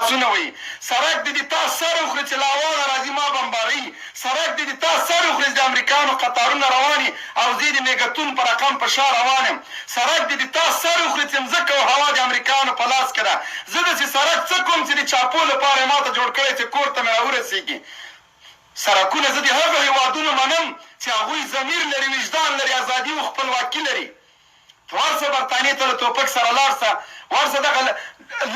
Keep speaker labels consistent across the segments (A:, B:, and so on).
A: سونه وي سړک د دې تا سر وخوري چې لاوانه راځي ما بمباروي سړک د دې تا سر وخوري چې د امریکایانو قطارونه رواني او زه د میګتون په رقم په شا روان یم سړک د دې تا سر وخوري چې مځکه او هوا د امریکایانو په لاس کې ده زه داسې سړک څه کوم چې د چاپو لپاره یې ما ته جوړ کړی چې کور ته مې راورسېږي سړکونه زه د هغو هېوادونو منم چې هغوی ضمیر لري وجدان لري ازادي او خپلواکي لري ورسه برطانیې ته له توپک سره لاړ شه ورسه دغه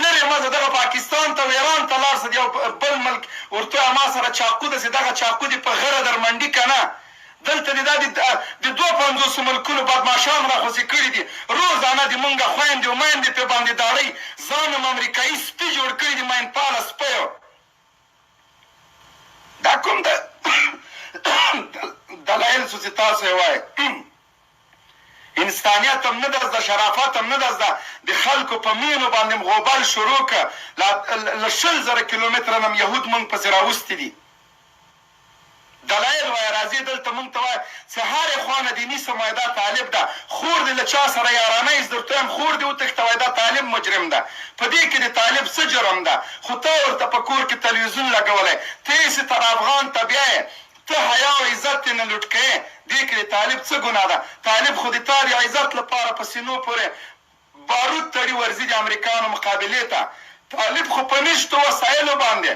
A: لرې مه ځه دغه پاکستان ته او ایران ته لاړ شه د یو بل ملک ورته وایه ما سره چاقو داسې دغه چاقو دې په غره در منډي که نه دلته دې دا د 52 ملکونو بدماشان راخوڅې کړي دي روزانه د مونږه خویندې او میندې پې باندې داړئ ځان هم امریکایي سپي جوړ کړي دي مینپاله سپیو دا کوم دلایل څو چې تاسو یې وایئ انسانیت هم نه ده زده شرافت هم نه ده زده د خلکو په مینو باندې غوبل شروع که له 20,000 کیلومتره نه یهود موږ پسې راوستي دي دلایل وایه راځي دلته موږ ته وایه چې هرې خوا نه دیني سمه دا طالب ده خور دې له چا سره یارانه یې زه درته وایم خور دې وتښته وایه دا طالب مجرم ده په دې کې د طالب څه جرم ده خو ته ورته په کور کې تلویزیون لګولی ته یې چې تر افغان ته بیایې ته حیا او عزت یې نه لوټ کوې دې کې د طالب څه ګناه ده طالب خو د تا د عزت لپاره په سینو پورې بارود تړي ورځي د امریکایانو مقابلې ته طالب خو په نشتو وسایلو باندې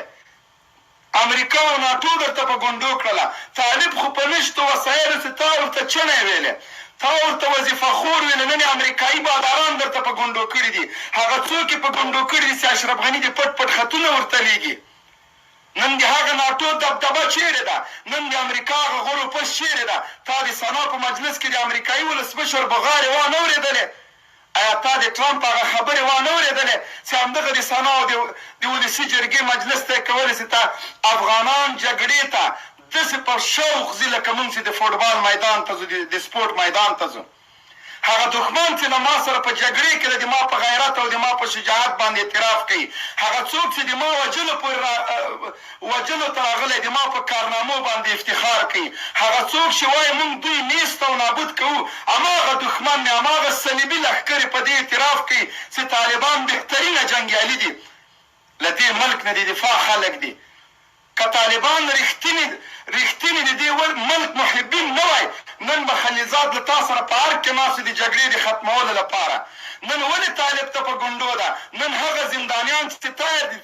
A: امریکا او ناټو درته په ګونډو کړله طالب خو په نشتو وسایلو چې تا ورته چڼې ویلې تا ورته وظیفه خور ویلې نن امریکایي باداران درته په ګونډو کړي دي هغه څوک یې په ګونډو کړي دي چې اشرف غني د پټ پټ خطونه ورته لیږي نن د هغه ناټو دبدبه چیرې ده نن د امریکا هغه غرو پس چیرې ده تا د سنا په مجلس کې د امریکایي ولسمشر بغارې وانه اورېدلې ایا تا د ټرمپ هغه خبرې وانه اورېدلې چې همدغه د سنا او د ولسي جرګې مجلس ته یې کولی چې تا افغانان جګړې ته داسې په شوق ځي لکه موږ چې د فوټبال میدان ته ځو د سپورټ میدان ته ځو هغه دښمن چې له ما سره په جګړې کې د ما په غیرت او د ما په شجاعت باندې اعتراف کوي هغه څوک چې د ما وجلو ته راغلی د ما په کارنامو باندې افتخار کوي هغه څوک چې وایي موږ دوی نیست او نابود کوو هماغه دښمن دی هماغه صلیبي لښکرې په دې اعتراف کوي چې طالبان بهترینه جنګیالي دي له دې ملک نه د دفاع خلک دي که طالبان رښتینې د دې ملک محبین نه وای نن به خلیلزاد له تا سره په ارګ کې ناست د جګړې د ختمولو لپاره نن ولې طالب ته په ګونډو ده نن هغه زندانیان چې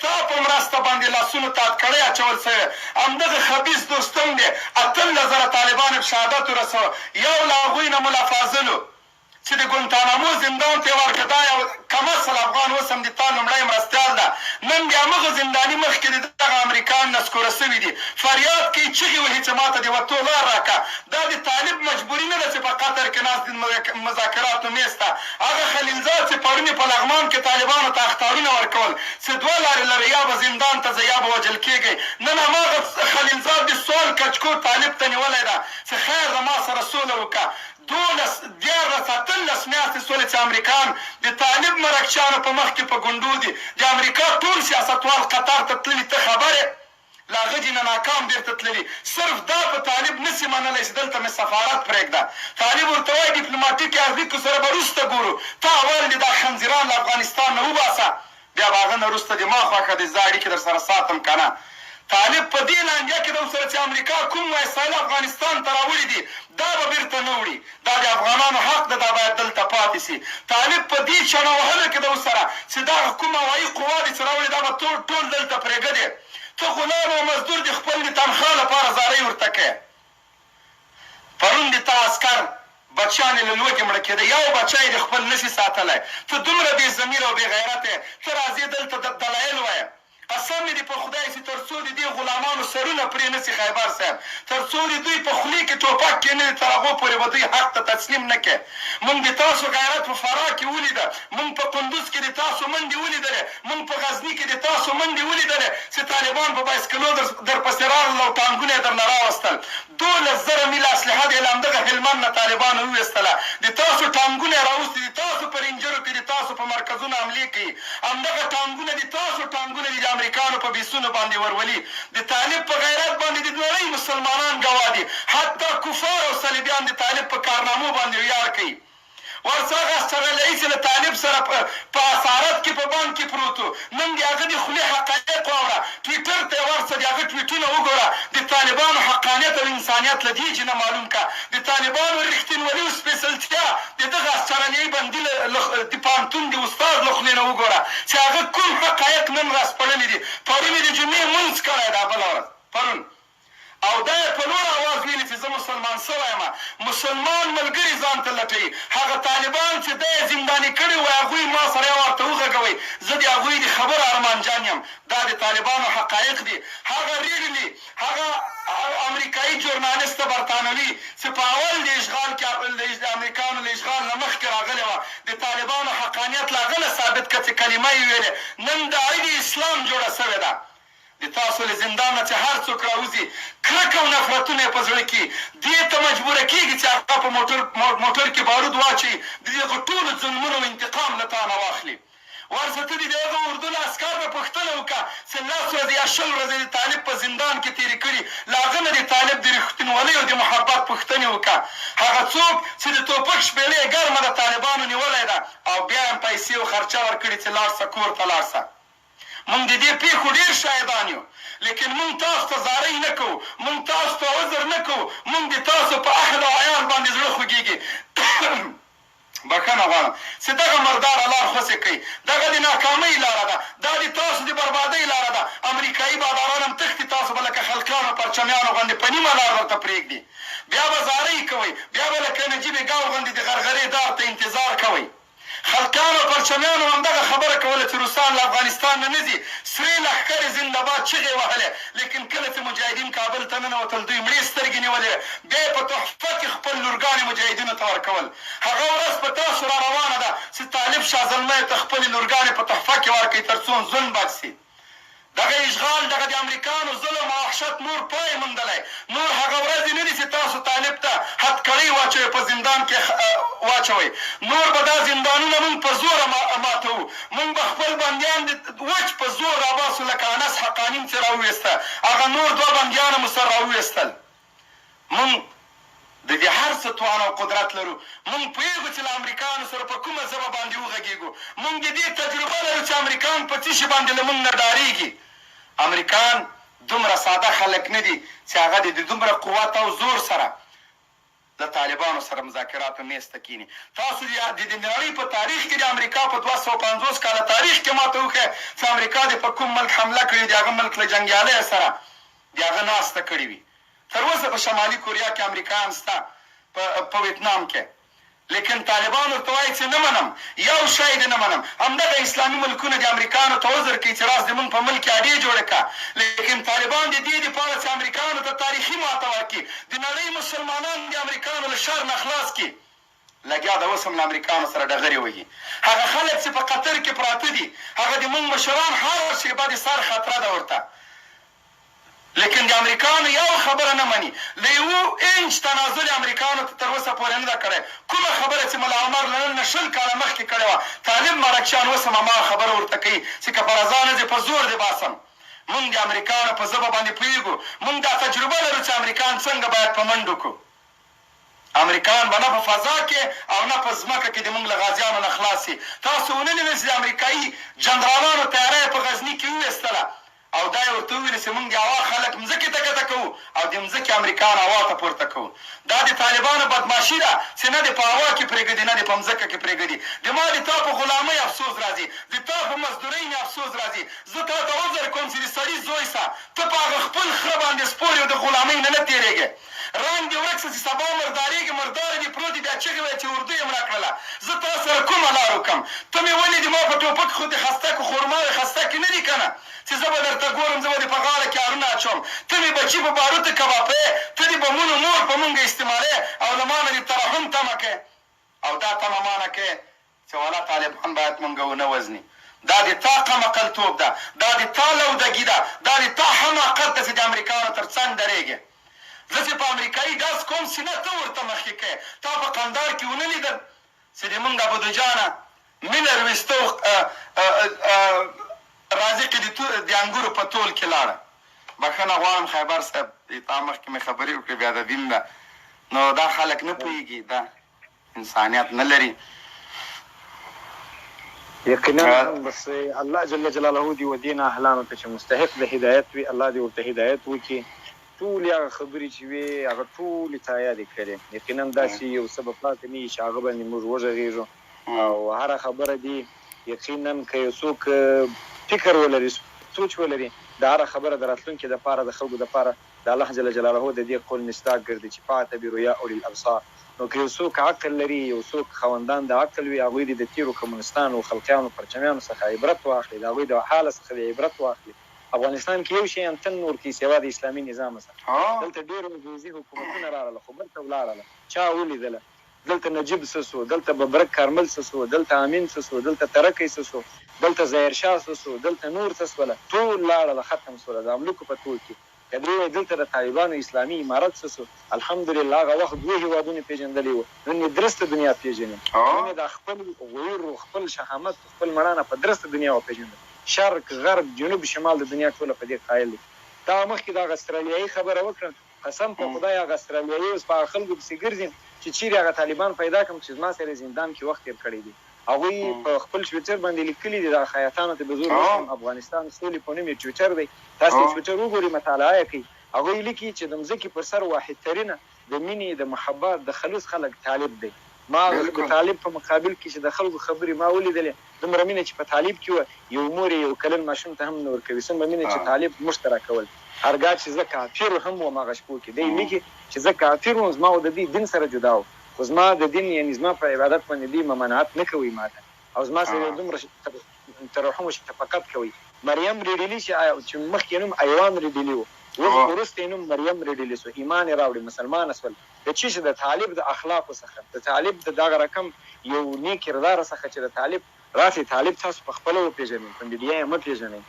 A: تا په مرسته باندې لاسونو ته اتکړۍ اچول سوی همدغه خبیث دوستم دی 18,000 طالبان په شهادت ورسوه یو له هغوی نه ملا فاضلو چې د ګونتانامو زندان ته یې ورکړه دا یو کم اصل افغان اوس هم د تا لومړی مرستیال ده نن د همغه زنداني مخکې د دغه امریکایان نسکوره سوي دي فریاد کوي چغې وهي چې ما ته د وتو لار راکړه دا د طالب مجبوري نه ده چې په قطر کې ناست د مذاکراتو میز ته هغه خلیلزاد چې پرون په لغمان کې طالبانو ته اخطارونه ورکول چې 2 لارې لري یا به زندان ته ځئ یا به وژل کېږئ نن هماغه خلیلزاد د سوال کچکو طالب ته نیولی ده چې خیر زما سره سوله وکړه 12 میاشتې سولې چې امریکایان د طالب مرکچیانو په مخ کې په ګونډو دي د امریکا ټول سیاستوال قطر ته تللي ته خبرې له هغه دي نه ناکام بېرته تللي صرف دا په طالب نسي منلی چې دلته مې سفارت پرېږده طالب ورته وایي ډیپلوماټیکې اړیکو سره به وروسته ګورو ته اول دې دا خنزیران له افغانستان نه وباسه بیا به هغه نه وروسته د ما خوښه دي زه اړیکې در سره ساتم که نه طالب په دې لانجه کې د ورسره چې امریکا کوم وسایل افغانستان ته راوړي دي دا به بیرته نه وړي دا د افغانانو حق ده دا باید دلته پاتې سي طالب په دې چڼه وهلو کې د ورسره چې دغه کوم هوایي قوا دي چې راوړي دا به ټول دلته پرېږدي ته غلام او مزدور د خپل د تنخوا لپاره زارۍ ورته کوې پرون د تا عسکر بچیان یې له لوږې مړه کېده یو بچی یې د خپل نشي ساتلی ته دومره بې ضمیر او بې غیرت یې ته راځې دلته دلایل وایه قسم مې دې په خدای چې تر څو د دې غلامانو سرونه پرې نه سي خیبر صاحب تر څو د دوی په خولې کې ټوپک کېنوي تر هغو پورې به دوی حق ته تسلیم نه کړي موږ د تاسو غیرت په فراه کې ولیده موږ په قندوز کې د تاسو منډې ولیدلې موږ په غزني کې د تاسو منډې ولیدلې چې طالبان په بایسکلو درپسې راغلل او ټانګونه یې درنه راوستل 12,000 میله اسلحه د همدغه هلمند نه طالبانو وویستله د تاسو ټانګونه یې راوستي د تاسو په رینجرو کې د تاسو په مرکزونو حملې کوي همدغه ټانګونه د تاسو ټانګونه دي د امریکانو په بیسونو باندې ورولي د طالب په غیرت باندې د نړۍ مسلمانان ګواه دي حتی کفار او صلیبیان د طالب په کارنامو باندې ویاړ کوي ورڅخه سره لئیس له طالب سره په اسارت کې په بانک کې پروت و نن د هغه د خولې حقایق څه د هغه ټویټونه وګوره د طالبانو حقانیت او انسانیت له دې جنه معلوم که د طالبانو رښتینولي او سپېڅلتیا د دغه اسټرالیایي بندي د پوهنتون د استاد له خولې نه وګوره چې هغه کوم حقایق نن راسپړلي دي پرون یې د جمعې لمونځ کړی دا بله ورځ پرون او دا یې په لوړ اواز ویلي چې زه مسلمان سوی یم مسلمان ملګري ځان ته لټوي هغه طالبان چې دا یې زنداني کړي وای هغوی ما سره یې ورته وغږوئ زه د هغوی د خبرو ارمانجان یم دا د طالبانو حقایق دي هغه ریډلي هغه امریکایي جورنالست برطانوي چې په اول د اشغال کې د امریکانو له اشغال نه مخکې راغلې وه د طالبانو حقانیت له هغه نه ثابت کړه چې کلمه یې ویلې نن د عید اسلام جوړه سوې ده د تاسو له زندان نه چې هر څوک راوځي کرکه او نفرتونه یې په زړه کې دې ته مجبوره کېږي چې هغه په موټر کې بارود واچوي د دغه ټولو ظلمونو انتقام له تا نه واخلي ورسه ته د هغه اردن عسکر به پوښتنه وکړه چې 10 ورځې یا 20 ورځې د طالب په زندان کې تېرې کړي له هغه نه د طالب د رښتینولۍ او د محبت پوښتنې وکړه هغه څوک چې د ټوپک شپېلې ګرمه د طالبانو نیولی ده او بیا هم پیسې او خرچه ورکړي چې لاړ شه کور ته لاړ شه مونږ د دې پیښو ډېر شاهدان یو لیکن مونږ تاسو ته زارۍ نه کوو مونږ تاسو ته عذر نه کوو مونږ د تاسو په اهل او عیال باندې زړه خوږېږي بښنه غواړم چې دغه مرداره لار خوسې کوي دغه د ناکامۍ لاره ده دا د تاسو د بربادۍ لاره ده امریکایي باداران هم تښتي تاسو به لکه خلقانو پرچمیانو غوندې په نیمه لار ورته پرېږدي بیا به زارۍ کوئ بیا به لکه نجیب ګاو غوندې د غرغرې دار ته انتظار کوئ خلقانو پرچمیانو همدغه خبره کوله چې روسان له افغانستان نه نه ځي سرې لښکرې زندهباد چغې وهلې لیکن کله چې مجاهدین کابل ته ننوتل دوی مړې سترګې نیولې بیا یې په تحفه کې خپل لورګانې مجاهدینو ته ورکول هغه ورځ په تاسو را روانه ده چې طالب شاه زلمی ته خپلې لورګانې په تحفه کې ورکوي تر څو ظلم بد سي دغه اشغال دغه د امریکانو ظلم او وحشت نور پای موندلی نور هغه ورځې نه دي چې تاسو طالب ته هتکړۍ واچوئ په زندان کې واچوئ نور به دا زندانونه مونږ په زوره ماتوو مونږ به خپل بندیان وچ په زور راباسو لکه انس حقاني چې راوویسته هغه نور 2 بندیان مو سره راوویستل مونږ د دې هر څه توان او قدرت لرو مونږ پوهېږو چې له امریکانو سره په کومه ژبه باندې وغږېږو مونږ د دې تجربه لرو چې امریکان په څه شي باندې له مونږ نه ډارېږي امریکان دومره ساده خلک نه دي چې هغه د دومره قوت او زور سره د طالبانو سره مذاکراتو میز ته کینی تاسو د نړۍ په تاریخ کې د امریکا په 250 کاله تاریخ کې ماته وښیه چې امریکا د په کوم ملک حمله کړې د هغه ملک له جنګیالیو سره د هغه ناسته کړې وي تر اوسه په شمالي کوریا کې امریکایان شته په ویتنام کې لیکن طالبان ورته وایي چې نه منم یو شی دې نه منم همدغه اسلامي ملکونه د امریکانو ته عذر کوي چې راز زموږ په ملک کې اډې جوړه کړه لیکن طالبان د دې دپاره چې امریکانو ته تاریخي ماته ورکړي د نړۍ مسلمانان د امریکانو له شر نه خلاص کړي لګیا د اوس هم له امریکانو سره ډغرې وهي هغه خلک چې په قطر کې پراته دي هغه د موږ مشران هر شیبه د سر خطره ده ورته لیکن د امریکانو یو خبره نه مني له 1 انچ تنازل امریکانو ته تر اوسه پورې نه ده کړی کومه خبره چې ملا عمر له نن نه 20 کاله مخکې کړې وه طالب مارکچیان اوس هم هماغه خبره ورته کوي چې که په رضا نه ځې په زور دې باسم مونږ د امریکانو په ژبه باندې پوهېږو مونږ دا تجربه لرو چې امریکان څنګه باید په منډو کړو امریکان به نه په فضا کې او نه په ځمکه کې د مونږ له غازیانو نه خلاص شي تاسو ونه لیدل چې د امریکایي جنرالانو تیاره یې په غزني کې وویستله او دا یې ورته وویل چې مونږ د هوا خلک مځکې ته ښکته کوو او د مځکې امریکان هوا ته پورته کوو دا د طالبانو بدماشي ده چې نه د په هوا کې پرېږدي نه د په مځکه کې پرېږدي د ما د تا په غلامۍ افسوس راځي د تا په مزدورۍ نه افسوس راځي زه تا ته عذر کوم چې د سړي زوی سه ته په هغه خپل خره باندې سپور یو د غلامۍ نه تېرېږې رنګ دې ورک شه چې سبا مردارېږي مرداره دې پروت دي بیا چغې وایي چې اردو یې مړه کړله زه تا سره کومه لار وکړم ته مې ولې د ما په ټوپک خو د خستکو خورماوې خستکې نه دي که نه چې زه به درته ګورم زه به دې په غاړه کې هارونه اچوم ته مې بچي په باروتو کبابې ته د بمونو مور په مونږ استعمالې او له ما نه د ترحم تمه کوې او دا تمه ما نه کوې چې والا طالبان باید مونږ ونه وزني دا د تا قمقلتوب ده دا د تا لودګي ده دا د تا حماقت ده چې د امریکانو تر څنګ درېږې زه چې په امریکایي ډز کوم سینه ته ورته مخکې کوې تا په قندار کې ونه لیدل چې د مونږ ابودجانه مینر ویستو رازقې د انګورو په تول کې لاړه بښنه غواړم خیبر صاحب تا مخکې مې خبرې وکړې بیا د دین ده نو دا خلک نه پوهېږي دا انسانیت نه لري
B: یقینا هم بس الله جل جلاله دی ودینا اهلانو ته چې مستحق د هدایت وي الله دې ورته هدایت وکړي. ټول هغه خبرې چې وي هغه ټولې تا یادې کړې. یقینا داسې یو سبب پاتې نه وي چې هغه باندې موږ وغږېږو او هره خبره دي یقینا که یو څوک فکر ولري سوچ ولري د هره خبره د راتلونکي دپاره د خلکو دپاره د الله جل جلاله د دې قول مصداق ګرځي چې فاعتبروا یا اولي الابصار. نو که یو څوک عقل لري یو څوک خاوندان د عقل وي هغوی دې د تیرو کمونستانو خلقیانو پرچمیانو څخه عبرت واخلي د هغوی د حاله څخه د عبرت واخلي. افغانستان کې یو شی هم تن نور کې سوا د اسلامي نظام څخه دلته ډېر وګړي حکومتونه راغله خو برته ولاړله چا ولیدله دلته نجیب سسو دلته ببرک کارمل سسو دلته امین سسو دلته ترکی سسو دلته ظاهر شاه سسو دلته نور سسوله ټول لاړله ختم سوله د املوکو په ټول کې کدی دلته د طالبانو اسلامي امارت سسو الحمدلله هغه وخت دوه هیوادونه پیژندلې وو نن درسته دنیا پیژني نن د خپل غویر خپل شهامت خپل مړانه په درسته دنیا وپیژني شرق غرب جنوب شمال د دنیا ټوله په دې قایل دي. دا مخکې د استرالیایي خبره وکړم قسم په خدای هغه استرالیایي اوس په خلکو پسې ګرځي چې چیرې هغه طالبان پیدا کړم چې زما سره زندان کې وخت تېر کړی دی هغوی په خپل ټویټر باندې لیکلي دي د خیاطانو ته به زور ورکړم افغانستان سولې په نوم یې ټویټر دی تاسو یې ټویټر وګورئ مطالعه یې کوئ هغوی لیکي چې د مځکې پر سر واحد ترینه د مینې د محبت د خلوص خلک طالب دی. ما د طالب په مقابل کې چې د خلکو خبرې ما ولیدلې دومره مینه چې په طالب کې وه یو مور یې یو کلن ماشوم ته هم نه ورکوي څومره مینه چې طالب موږ ته راکول هرګاه چې زه کافر هم وم هغه شپو کې دی لیکي چې زه کافر وم زما او د دې دین سره جدا و خو زما د دین یعنې زما په عبادت باندې دوی ممانعت نه کوي ما ته او زما سره دومره ترحم و شفقت کوي. مریم ریډلي چې مخکې نوم ایوان ریډلي و اوس وروسته یې نوم مریم ریډلي سو ایمان یې راوړي مسلمانه سول د چی چې د طالب د اخلاقو څخه د طالب د دغه رقم یو نیک کردار څخه چې د طالب راسي طالب تاسو په خپله وپېژنئ په میډیا یې مه پېژنئ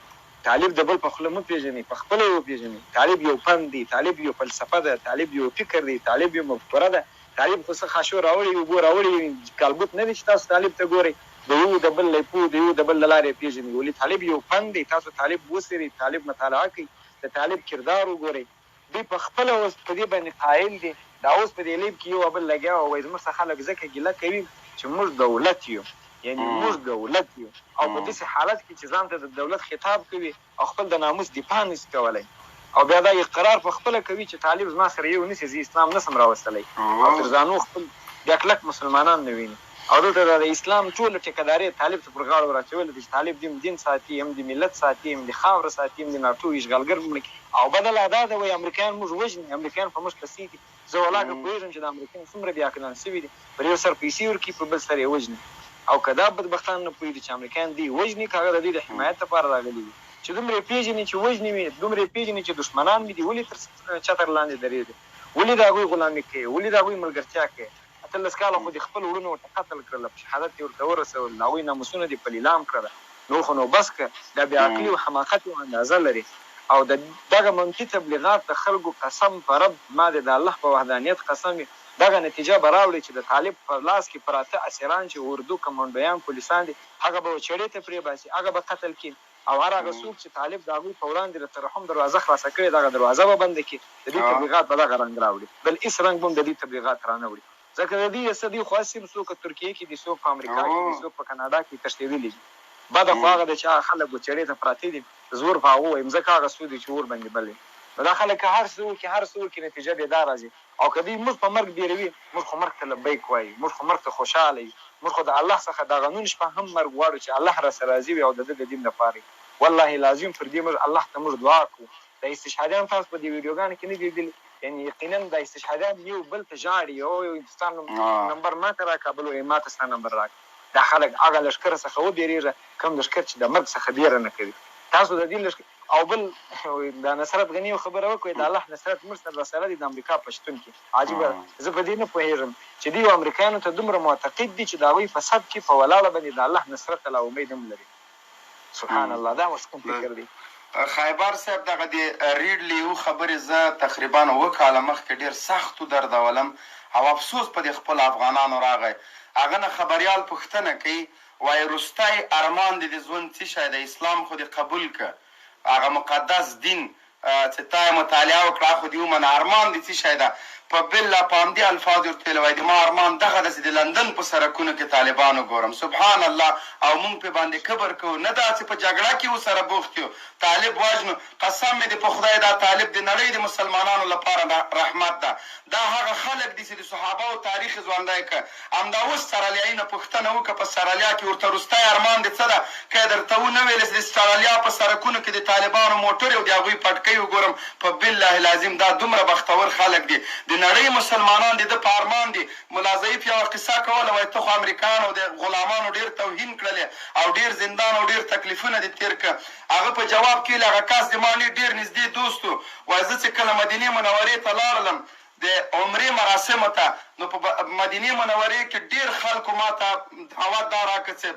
B: طالب د بل په خوله مه پېژنئ په خپله یې وپېژنئ طالب یو فن دی طالب یو فلسفه ده طالب یو فکر دی طالب یو مفکوره ده طالب خو څه خاشو راوړي اوبو راوړي کالبوت نه دی چې تاسو طالب ته ګورئ د یو د بل لیپو د یو د بل له لارې پېژنئ ولې طالب یو فن دی تاسو طالب وڅېرئ طالب مطالعه کوئ د طالب کردار وګورئ دوی په خپله اوس په دې باندې قایل دي دا اوس په دې لیب کې یو بل لګیا او وایي زموږ څخه خلک ځکه ګیله کوي چې موږ دولت یو یعنې موږ دولت یو او په داسې حالت کې چې ځان ته د دولت خطاب کوي او خپل د ناموس دفاع نشي کولی او بیا دا اقرار په خپله کوي چې طالب زما سره یو نیسي زه اسلام نسم راوستلی او تر ځانو خپل بیا کلک مسلمانان نه ویني او دلته د اسلام ټوله ټیکهداري طالب ته پر غاړه ور اچولې چې طالب دین ساتي هم د ملت ساتي هم د خاوره ساتي هم د ناټو اشغالګر ملک او بدل ادا ده وایي امریکایان موږ وژني امریکایان په موږ پسې دي زه ولاکه پوهېږم چې د امریکایان څومره بیعقلان شوي دي پر یو سر پیسې ورکړي په بل سر یې وژني او که دا بدبختان نه پوهېږي چې امریکایان دوی وژني که هغه د دوی د حمایت لپاره راغلي وي چې دومره یې پېژني چې وژني مې دومره یې پېژني چې دښمنان مې دي ولې تر چتر لاندې درېږي ولې د هغوی غلامي کوي ولې د هغوی ملګرتیا کوي 18 کاله خو د خپل وروڼو ورته قتل کړل په شهادت یې ورته ورسول هغوی ناموسونه دې په لیلام کړله نو خو نو بس که دا بېعقلي او حماقت یو اندازه لري او د دغه منفي تبلیغات د خلکو قسم په رب ما د الله په وحدانیت قسم دغه نتیجه به راوړي چې د طالب په لاس کې پراته اسیران چې اردو کمانډویان پولیسان دي هغه به چړې ته پرېباسي هغه به قتل کړي او هر هغه څوک چې طالب د هغوی په وړاندې د ترحم دروازه خلاصه کړې دغه دروازه به بنده کړي د دې تبلیغات به دغه رنګ راوړي بل هېڅ رنګ به هم د دې تبلیغات رانه وړي ځکه د دې څه دي خو هسې څوک په ترکیې کې دي څوک په امریکا کې دي څوک په کاناډا کې تښتېدلي دي بده خو هغه دی چې هغه خلک به چړې ته پراته دي زور په هغو وایم ځکه هغه څو دي چې اور باندې بل وي نو دا خلک که هر څه وکړي نتیجه بې دا راځي او که دوی موږ په مرګ بیروي موږ خو مرګ ته لبیک وایي موږ خو مرګ ته خوشحاله یو موږ خو د الله څخه د غنون شپه هم مرګ غواړو چې الله راسره راضي وي او د ده د دین لپاره والله لازم پر دې موږ الله ته موږ دعا کوو د استشهادیان تاسو په دې ویډیوګانو کې نه دي لیدلي یعنې یقینا د استشهادیان یو بل ته ژاړي او هندوستان نمبر ما ته راکړه بل وایي ما ته ستا نمبر راکړه دا خلک هغه لښکر څخه وبېرېږه کوم لښکر چې د مرګ څخه بیره نه کوي تاسو د دې لښکر او بل د نصرت غني یو خبره وکړئ د الله نصرت موږ سره راسره دي د امریکا په شتون کې عجیبه زه په دې نه پوهېږم چې دوی امریکایانو ته دومره معتقد دي چې د هغوی په صد کې په ولاړه باندې د الله نصرت ته لا امید هم لري سبحان الله دا اوس کوم فکر دی
A: خیبر صاحب دغه د ریډلي یو خبرې زه تقریبا 7 کاله مخکې ډېر سخت ودردولم او افسوس په دې خپل افغانانو راغی هغه نه خبریال پوښتنه کوي وایي وروستی ارمان دې د ژوند څه شی د اسلام خو دې قبول که هغه مقدس دین چې تا یې مطالعه وکړه خو دې ومنه ارمان دې څه شی ده په بالله په همدې الفاظ ورته ویلي وای د ما ارمان دغه ده چې د لندن په سړکونو کې طالبان وګورم سبحان الله او موږ پې باندې کبر کوو نه دا چې په جګړه کې ورسره بوخت یو طالب وژنو قسم مې د په خدای دا طالب د نړۍ د مسلمانانو لپاره رحمت ده دا هغه خلک دي چې د صحابهو تاریخ ژوندی کړ همدا اوس سرالیایي نه پوښتنه وکړه په سرالیا کې ورته وروستی ارمان دې څه ده که یې درته ونه ویلې چې د سرالیا په سړکونو کې د طالبانو موټرې او د هغوی پټکۍ وګورم په بالله العظیم دا دومره بختور خلک دي د نړۍ مسلمانان د ده په ارمان دي ملا ضعیف یوه قصه کوله وایي ته خو امریکایانو د غلامانو ډېر توهین کړلې او ډېر زندان او ډېر تکلیفونه دې تېر کړه هغه په جواب کې هغه کس د ما ډېر نږدې دوست و وایي زه چې کله مدینې منورې ته لاړلم د عمرې مراسمو ته نو په مدینې منورې کې ډېر خلکو ما ته دعوت دا راکړه چې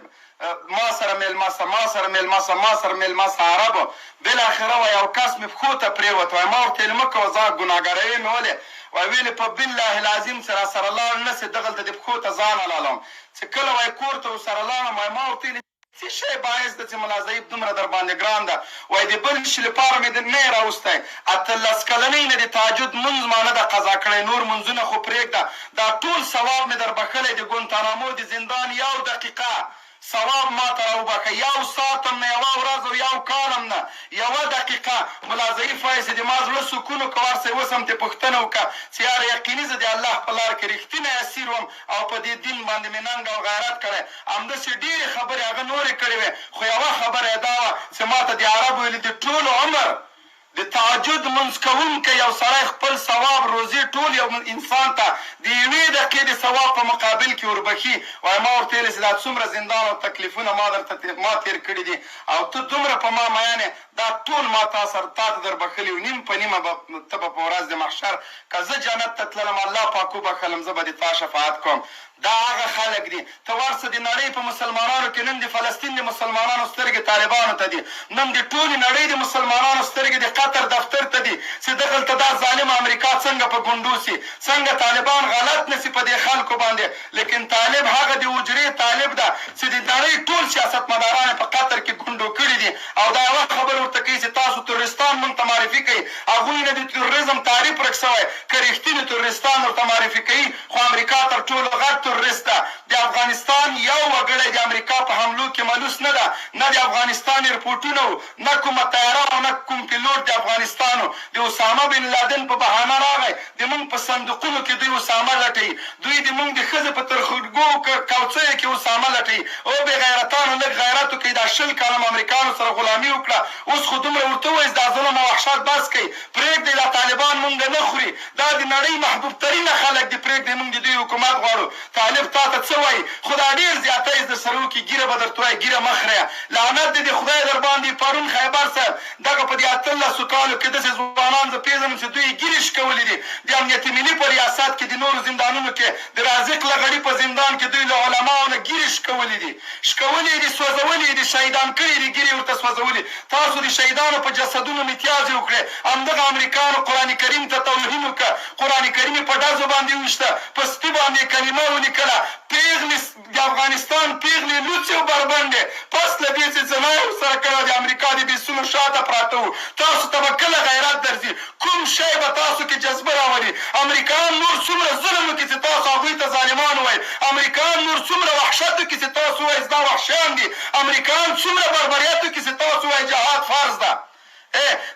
A: ما سره میلمه شه ما سره میلمه شه ما سره میلمه شه عربو بالاخره وایي یو کس مې پښو ته پرېوت وایي ما ورته ویل مه کوه زه ګناهګاروي مې ولې وایي ویلې په بالله العظیم چې راسره لاړ نه سې دغلته د پښو ته ځان حلالوم چې کله وایي کور ته ورسره لاړم وایي ما ورته ویلې څه شی باعث ده چې ملا ضعیف دومره در باندې ګران ده وایي د بل شي لپاره مې نه یې راوستی 18 کلنۍ نه د تهجد لمونځ ما نه ده قضا کړی نور منځونه خو پرېږده دا ټول ثواب مې در بخلی د ګونتانامو د زندان یو دقیقه ثواب ما ته راوبخه یو ساعت هم نه یوه ورځ او یو کال هم نه یوه دقیقه ملا ضعیف وایي چې د ما زړه سکون وکړه ورسئ اوس هم ترې پوښتنه وکړه چې یاره یقیني زه د الله په لار کې رښتینی اسیر وم او په دې دین باندې مې ننګ او غیرت کړی همداسې ډېرې خبرې هغه نورې کړې وې خو یوه خبره یې دا وه چې ما ته د عربو ویلي د ټول عمر د تهجد منځ کوونکی یو سړی خپل ثواب روزي ټول یو انسان ته د یوې دقیقې د ثواب په مقابل کې وربخي وایي ما ورته ویلې چې دا څومره زندان او تکلیفونه ما تېر کړي دي او ته دومره په ما میین یې دا ټول ما تا ته در بخلي و نیم په نیمه ته به په ورځ د محشر که زه جنت ته تللم الله پاک وبخلم زه به د تا شفاعت کوم دا هغه خلک دي ته ورسه د نړۍ په مسلمانانو کې نن د فلسطین د مسلمانانو سترګې طالبانو ته دي نن د ټولې نړۍ د مسلمانانو سترګې د قطر دفتر ته دي چې دغلته دا ظالم امریکا څنګه په ګونډو سي څنګه طالبان غلط نسي په دې خلکو باندې لیکن طالب هغه د حجرې طالب ده چې د نړۍ ټول سیاستمداران په قطر کې ګونډو کړي دي او دا یوه خبره ورته کوي چې تاسو ترورستان موږ ته معرفي کوي هغوی نه د تروریزم تعریف ورک شوی که رښتینې ترورستان ورته معرفي کوي خو امریکا تر ټولو غټ ترورست ده د افغانستان یو وګړی د امریکا په حملو کې ملوث نه ده نه د افغانستان ایرپورټونه و نه کومه طیاره او نه کوم پیلوټ د افغانستان و د اسامه بن لادن په بهانه راغی د موږ په صندوقونو کې دوی اسامه لټوي دوی د موږ د ښځې په ترخوږو کوڅیو کې اسامه لټوي او بې غیرتانو لږ غیرت وکړئ دا 20 کاله امریکانو سره غلامي وکړه اوس خو دومره ورته ووایي دا ظلم او وحشت بس کوي پرېږدئ دا طالبان موږ نه خوري دا د نړۍ محبوب ترینه خلک دي پرېږدئ موږ د دوی حکومت غواړو طالب تا ته څه وایي خو دا ډېر زیاتی در سره وکړي ګیره به درته وایي ګیره مه خریه لعنت دې د خدای در باندې پرون خیبر صاحب دغه په دې 18 کالو کې داسې ځوانان زه پېژنم چې دوی ګیرې شکولي دي د امنیت ملي په ریاست کې د نورو زندانونو کې د رازق لغړي په زندان کې دوی له علماو نه ګیرې شکولي دي شکولي دي سوځولي دي شهیدان کړي دي ګیرې ورته سوځولي تاسو د شهیدانو په جسدونو متیازې وکړې همدغه امریکانو قرآن کریم ته توهین وکړه قرآن کریم یې په ډزو باندې وویشته په سپي باندې کلمه ولیکله پیغلې د افغانستان پیغلې لوڅې او بربنډې پس له دې چې زنا یې ورسره کړې د امریکا د بیسونو شاته پراته وو تاسو ته به کله غیرت درځي کوم شی به تاسو کې جذبه راولي امریکایان نور څومره ظلم وکړي چې تاسو هغوی ته ظالمان وایي امریکایان نور څومره وحشت وکړي چې تاسو وایي دا وحشیان دي امریکایان څومره بربریت وکړي چې تاسو وایي جهاد فرض ده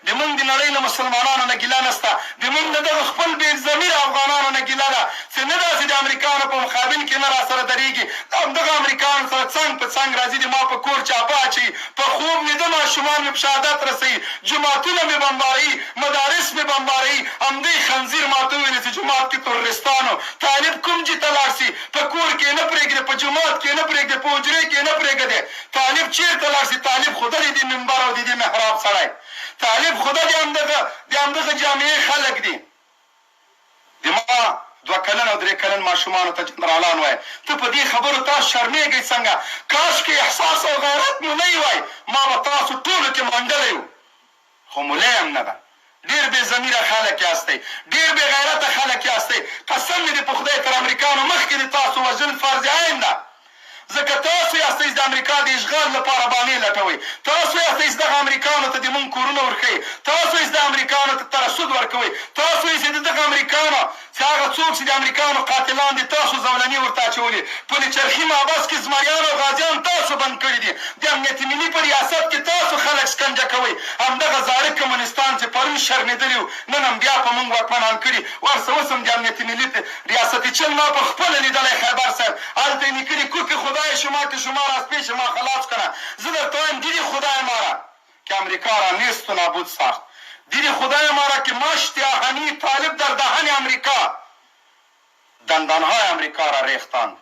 A: د موږ د نړۍ له مسلمانانو نه ګیله نشته د موږ د دغه خپل بې ضمیره افغانانو نه ګیله ده چې نه داسې د امریکایانو په مقابل کې نه راسره درېږي همدغه امریکایانو سره څنګ په څنګ راځي د ما په کور چاپه اچوي په خوب ویده ماشومان مې په شهادت رسوي جوماتونه مې بمباروي مدارس مې بمباروي همدې خنزیر ما ته وویلې چې جومات کې ترورستانو طالب کوم ځای ته لاړ شي په کور کې نه پرېږدي په جومات کې نه پرېږدي په حجرې کې نه پرېږدي طالب چېرته لاړ شي طالب خو د دې منبر او د دې محراب سړی طالب خدا د همدغه جامعې خلک دي د ما 2 کلن او 3 کلن ماشومانو ته جنرالان وایي ته په دې خبرو تاسو شرمېږئ څنګه کاشکې احساس او غیرت مو نه وای ما به تاسو ټولو کې منډلی و خو مولی هم نه ده ډېر بې ضمیره خلک یاستئ ډېر بې غیرته خلک یاستئ قسم مې دې په خدای تر امریکانو مخکې د تاسو وژل فرض عین ده ځکه تاسو یاستئ د امریکا د اشغال لپاره بانې لټوئ، تاسو یاستئ دغه امریکانو ته د مونږ کورونه ورښیئ، تاسو یې د امریکانو ته ترسود ورکوئ، تاسو یې د دغه امریکانو چې هغه څوک چې د امریکانو قاتلان دي تاسو زولنې ورته اچولي، پل چرخي محبس کې زمریان او غازیان تاسو بند کړي دي، د امنیت ملي په ریاست کې تاسو خلک شکنجه کوئ. همدغه زاړه کمونستان چې پرون شرمېدلي وو نن هم بیا په مونږ واکمنان کړي، ورسه اوس هم د امنیت ملي ریاست چل ما په خپله لیدلی خیبر صاحب هلته یې لیکلي کوکې خدای شما که شما را از پیش ما خلاص کنه. زه درته وایم دیدی خدای ما را که امریکا را نیست و نابود ساخت، دیدی خدای ما را که مشت آهنی طالب در دهن امریکا دندانهای امریکا را ریختاند.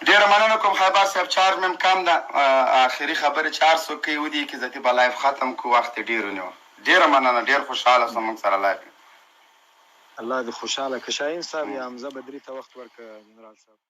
A: ډېره مننه کوم خیبر صاحب، چارج مې کم ده، آخري خبرې چې هر څوک کوي ودي کې زه به لایف ختم کړو، وخت یې ډېر ونیو. ډېره مننه، ډېر خوشحاله شوم موږ سره لایف.
B: الله دې خوشحاله که شاهین صاحب یا حمزه بدري ته وخت ورکړه جنرال صاحب.